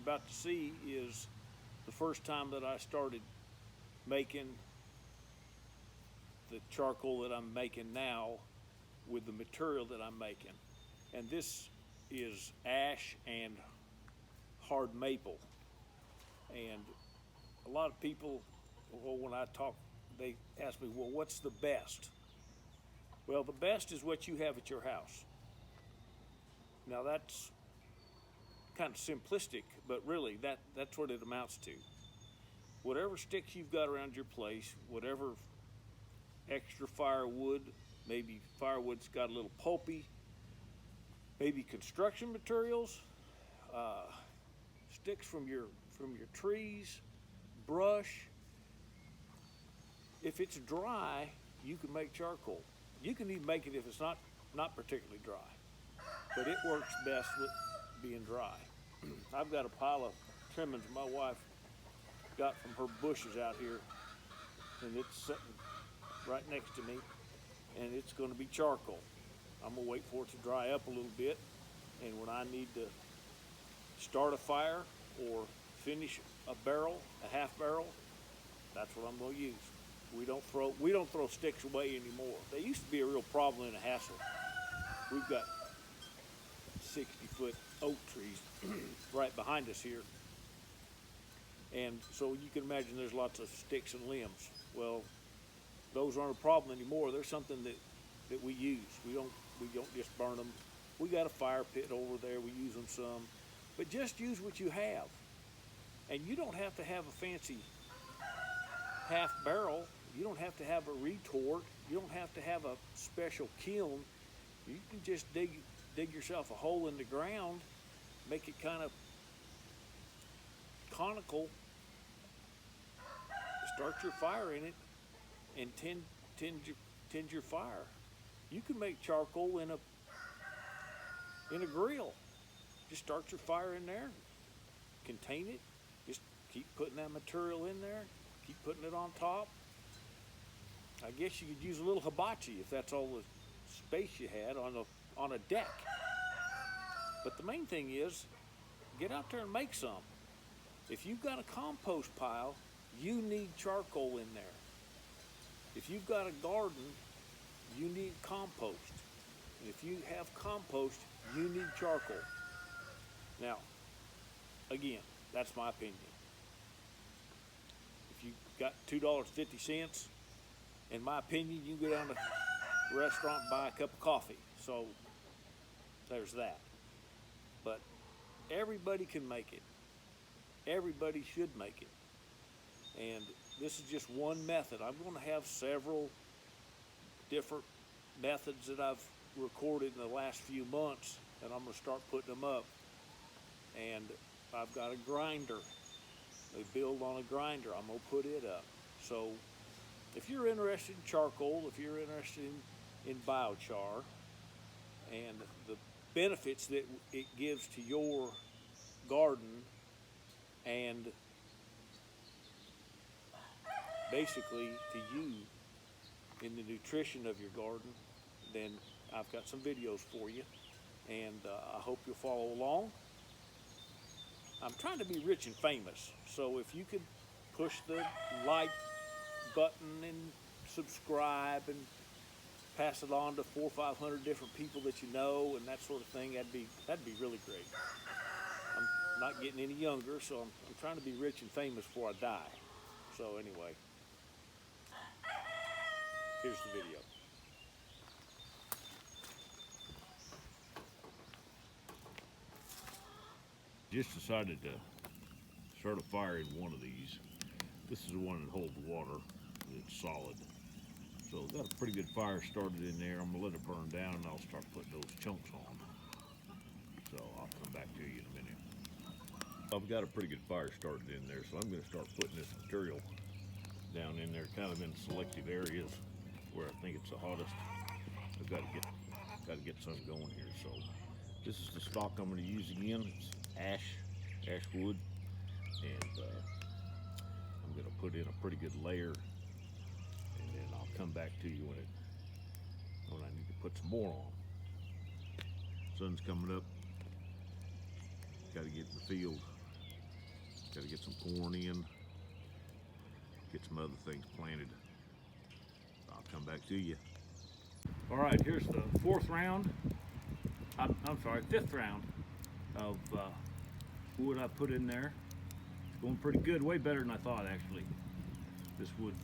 about to see is the first time that I started making the charcoal that I'm making now with the material that I'm making. And this is ash and hard maple. And a lot of people, well, when I talk, they ask me, well, what's the best? Well, the best is what you have at your house. Now that's kind of simplistic, but really that's what it amounts to. Whatever sticks you've got around your place, whatever extra firewood, maybe firewood's got a little pulpy, maybe construction materials, sticks from your trees, brush. If it's dry, you can make charcoal. You can even make it if it's not particularly dry, but it works best with being dry. I've got a pile of trimmings my wife got from her bushes out here, and it's sitting right next to me, and it's going to be charcoal. I'm gonna wait for it to dry up a little bit, and when I need to start a fire or finish a barrel, a half barrel, that's what I'm gonna use. We don't throw sticks away anymore. They used to be a real problem and a hassle. We've got 60-foot oak trees right behind us here, and so you can imagine there's lots of sticks and limbs. Well, those aren't a problem anymore. They're something that we use. We don't just burn them. We got a fire pit over there. We use them some, but just use what you have. And you don't have to have a fancy half barrel. You don't have to have a retort. You don't have to have a special kiln. You can just dig yourself a hole in the ground, make it kind of conical, start your fire in it, and tend your fire. You can make charcoal in a grill. Just start your fire in there, contain it, just keep putting that material in there, keep putting it on top. I guess you could use a little hibachi if that's all the space you had on a deck. But the main thing is, get out there and make some. If you've got a compost pile, you need charcoal in there. If you've got a garden, you need compost. And if you have compost, you need charcoal. Now, again, that's my opinion. If you got $2.50, in my opinion, you can go down to the restaurant and buy a cup of coffee. So there's that. But everybody can make it. Everybody should make it. And this is just one method. I'm going to have several different methods that I've recorded in the last few months, and I'm going to start putting them up. And I've got a grinder. They build on a grinder. I'm going to put it up. So if you're interested in charcoal, if you're interested in biochar and the benefits that it gives to your garden and basically to you in the nutrition of your garden, then I've got some videos for you, and I hope you'll follow along. I'm trying to be rich and famous, so if you could push the like button and subscribe and pass it on to 400 or 500 different people that you know and that sort of thing, that'd be really great. I'm not getting any younger, so I'm trying to be rich and famous before I die. So anyway, here's the video. Just decided to start a fire in one of these. This is the one that holds water. It's solid. So got a pretty good fire started in there. I'm gonna let it burn down and I'll start putting those chunks on. So I'll come back to you in a minute. I've got a pretty good fire started in there, so I'm gonna start putting this material down in there, kind of in selective areas where I think it's the hottest. I've got to get something going here. So this is the stock I'm going to use again. It's ash wood, and I'm going to put in a pretty good layer, and then I'll come back to you when I need to put some more on. Sun's coming up. Got to get in the field, Got to get some corn in, get some other things planted. I'll come back to you. All right, here's the fifth round of wood I put in there. It's going pretty good, way better than I thought actually. This wood's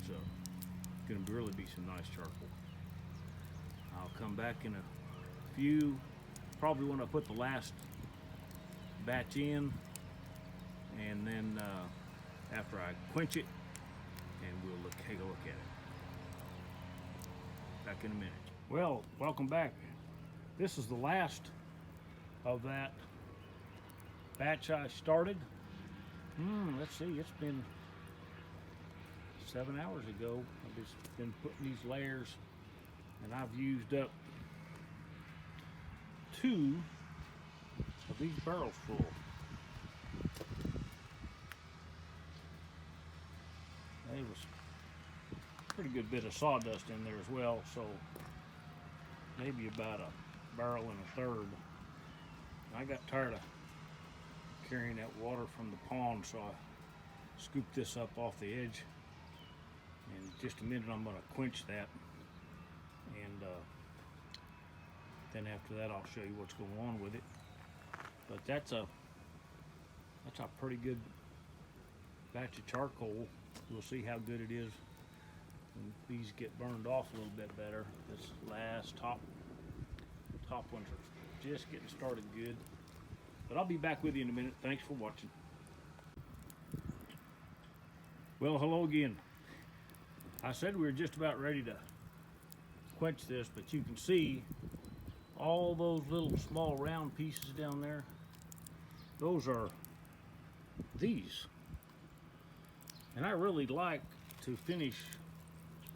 going to really be some nice charcoal. I'll come back in a few, probably when I put the last batch in, and then after I quench it, and we'll take a look at it. Back in a minute. Well, welcome back. This is the last of that batch I started. Let's see, it's been 7 hours ago. I've just been putting these layers, and I've used up 2 of these barrels full. There was a pretty good bit of sawdust in there as well, so maybe about a barrel and a third. I got tired of carrying that water from the pond, so I scooped this up off the edge. In just a minute I'm going to quench that, and then after that I'll show you what's going on with it. But that's a pretty good batch of charcoal. We'll see how good it is when these get burned off a little bit better. This last top ones are just getting started good. But I'll be back with you in a minute. Thanks for watching. Well, hello again. I said we were just about ready to quench this, but you can see all those little small round pieces down there. Those are these. And I really like to finish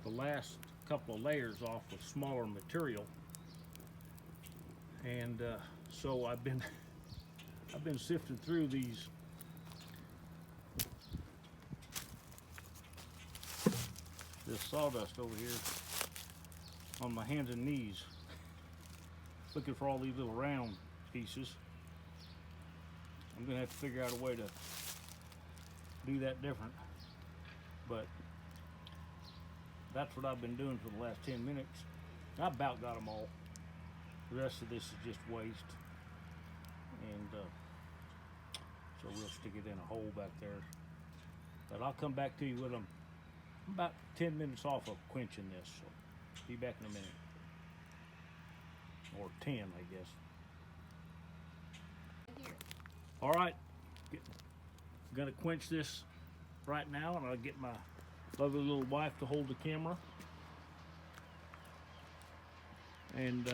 the last couple of layers off with smaller material. And so I've been sifting through this sawdust over here on my hands and knees, looking for all these little round pieces. I'm gonna have to figure out a way to do that different, but that's what I've been doing for the last 10 minutes. I about got them all. The rest of this is just waste, and so we'll stick it in a hole back there. But I'll come back to you with them. I'm about 10 minutes off of quenching this, so be back in a minute. Or 10, I guess. All right, I'm gonna quench this right now, and I'll get my lovely little wife to hold the camera. And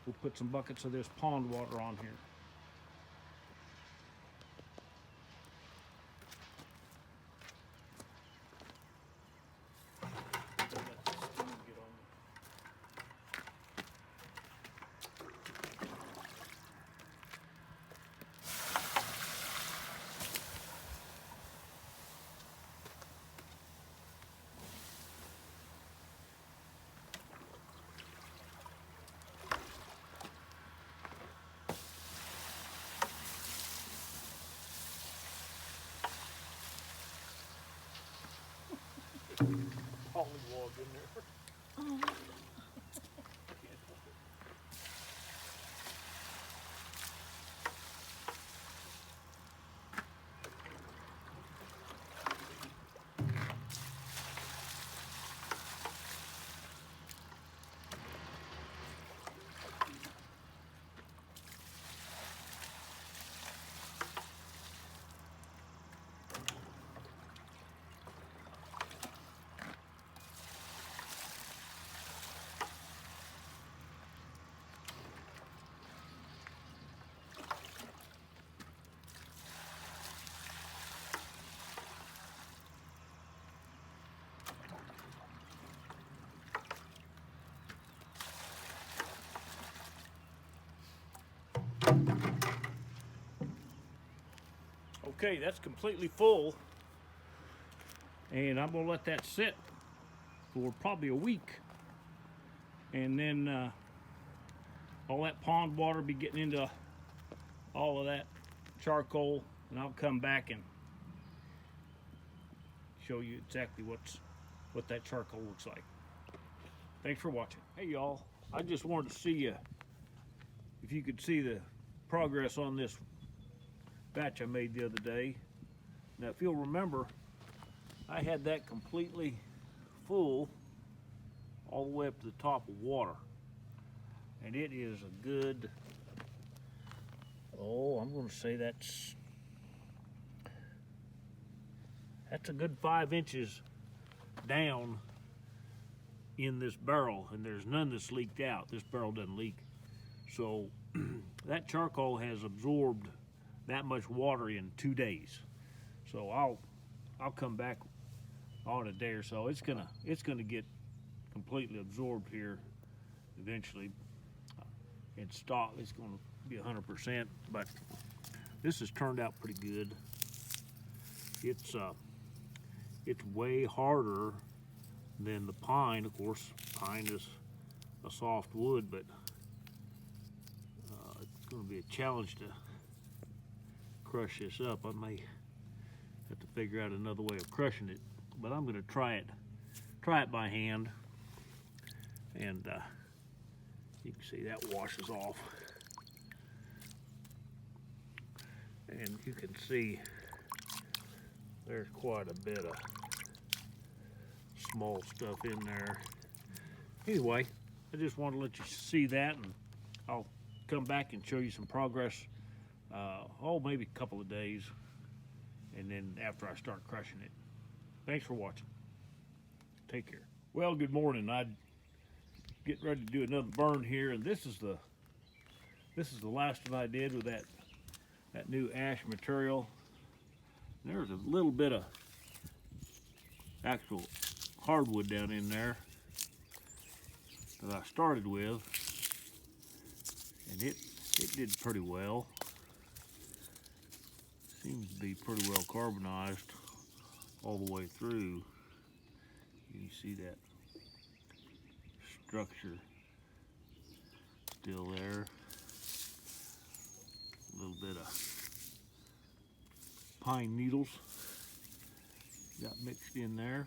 we'll put some buckets of this pond water on here. Pollywog in there. Oh. Okay, that's completely full, and I'm gonna let that sit for probably a week, and then all that pond water be getting into all of that charcoal, and I'll come back and show you exactly what that charcoal looks like. Thanks for watching. Hey y'all, I just wanted to see if you could see the progress on this batch I made the other day. Now if you'll remember, I had that completely full all the way up to the top of water, and it is a good, I'm going to say that's a good 5 inches down in this barrel, and there's none that's leaked out. This barrel doesn't leak, so that charcoal has absorbed that much water in 2 days. So I'll come back on a day or so. It's gonna get completely absorbed here eventually and stop. It's going to be 100%, but this has turned out pretty good. It's way harder than the pine. Of course, pine is a soft wood, but it's going to be a challenge to crush this up. I may have to figure out another way of crushing it, but I'm going to try it by hand, and you can see that washes off, and you can see there's quite a bit of small stuff in there. Anyway, I just want to let you see that, and I'll come back and show you some progress, maybe a couple of days, and then after I start crushing it. Thanks for watching. Take care. Well, good morning. I'd get ready to do another burn here, and this is the last one I did with that new ash material. There's a little bit of actual hardwood down in there that I started with, and it did pretty well. Seems to be pretty well carbonized all the way through. You can see that structure still there. A little bit of pine needles got mixed in there.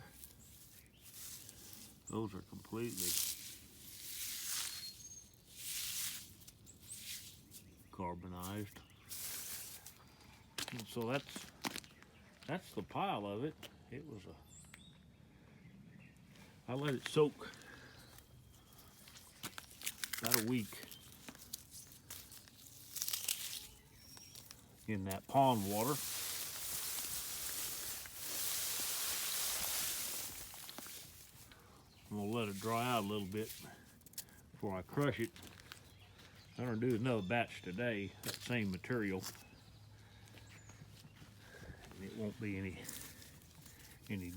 Those are completely carbonized. And so that's the pile of it. It was I let it soak about a week in that pond water. I'm gonna let it dry out a little bit before I crush it. I'm gonna do another batch today, that same material, and it won't be any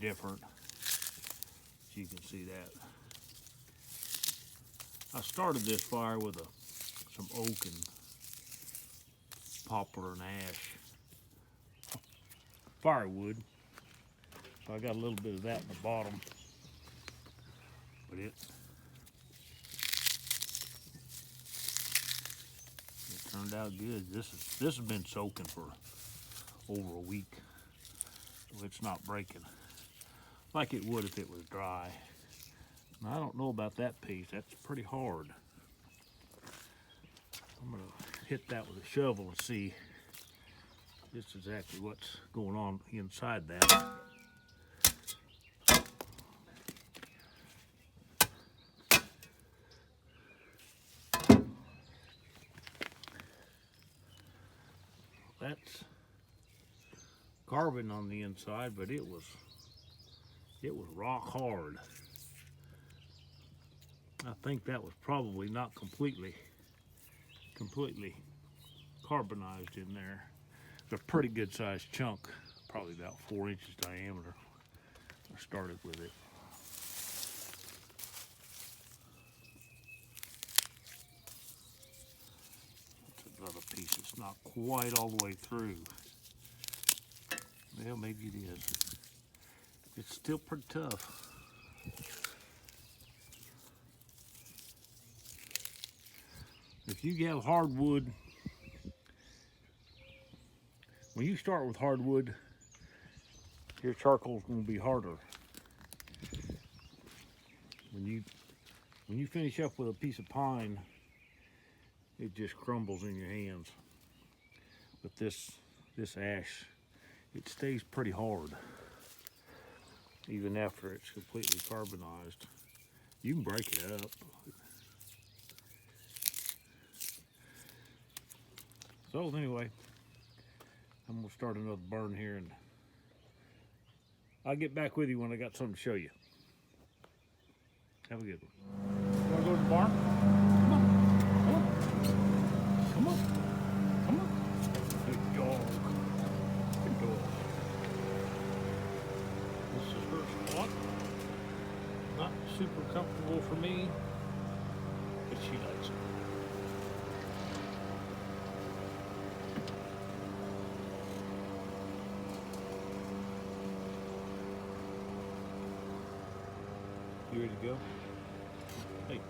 different. As you can see that. I started this fire with some oak and poplar and ash firewood, so I got a little bit of that in the bottom, but it turned out good. This has been soaking for over a week, so it's not breaking like it would if it was dry. Now, I don't know about that piece. That's pretty hard. I'm gonna hit that with a shovel and see just exactly what's going on inside that. That's carbon on the inside, but it was rock hard. I think that was probably not completely carbonized in there. It's a pretty good sized chunk, probably about 4 inches diameter. I started with it. That's another piece that's not quite all the way through. Well, maybe it is. It's still pretty tough. If you have hardwood when you start with hardwood, your charcoal's gonna be harder. When you finish up with a piece of pine, it just crumbles in your hands. But this ash, it stays pretty hard even after it's completely carbonized. You can break it up. So anyway, I'm gonna start another burn here, and I'll get back with you when I got something to show you. Have a good one. Wanna go to the barn? Come on, come on, come on, come on. Good dog, good dog. This is her spot. Not super comfortable for me, but she likes it. You ready to go? Hey.